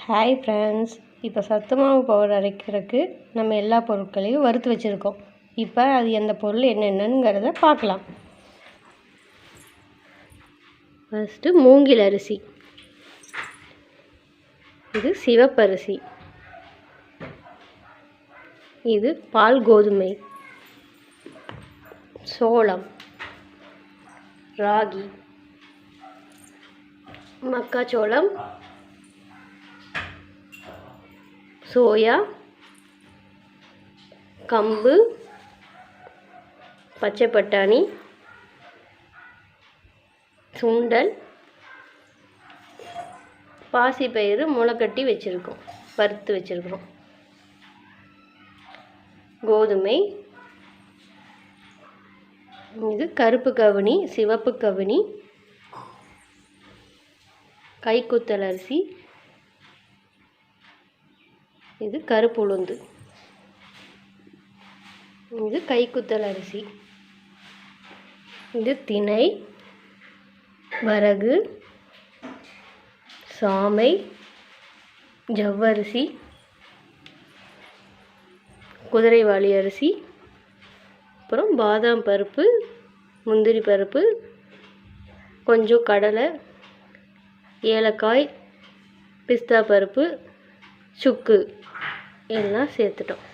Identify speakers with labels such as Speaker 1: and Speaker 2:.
Speaker 1: Hi friends, இப்போ சத்து மாவு பவுடர் அரைக்கிறதுக்கு நம்ம எல்லா பொருட்களையும் வறுத்து வச்சுருக்கோம். இப்போ அது எந்த பொருள் என்னென்னங்கிறத பார்க்கலாம். ஃபஸ்ட்டு மூங்கில் அரிசி, இது சிவப்பரிசி, இது பால் கோதுமை, சோளம், ராகி, மக்காச்சோளம், சோயா, கம்பு, பச்சை பட்டாணி, சுண்டல், பாசிப்பயிறு முளைக்கட்டி வச்சுருக்கோம், வறுத்து வச்சுருக்கிறோம், கோதுமை, இது கருப்பு கவுனி, சிவப்பு கவுனி, கைக்குத்தல் அரிசி, இது கருப்பு உளுந்து, இது கைக்குத்தல் அரிசி, இது திணை, வரகு, சாமை, ஜவ்வரிசி, குதிரைவாலி அரிசி, அப்புறம் பாதாம் பருப்பு, முந்திரி பருப்பு, கொஞ்சம் கடலை, ஏலக்காய், பிஸ்தா பருப்பு, சுக்கு எல்லாம் சேர்த்துட்டோம்.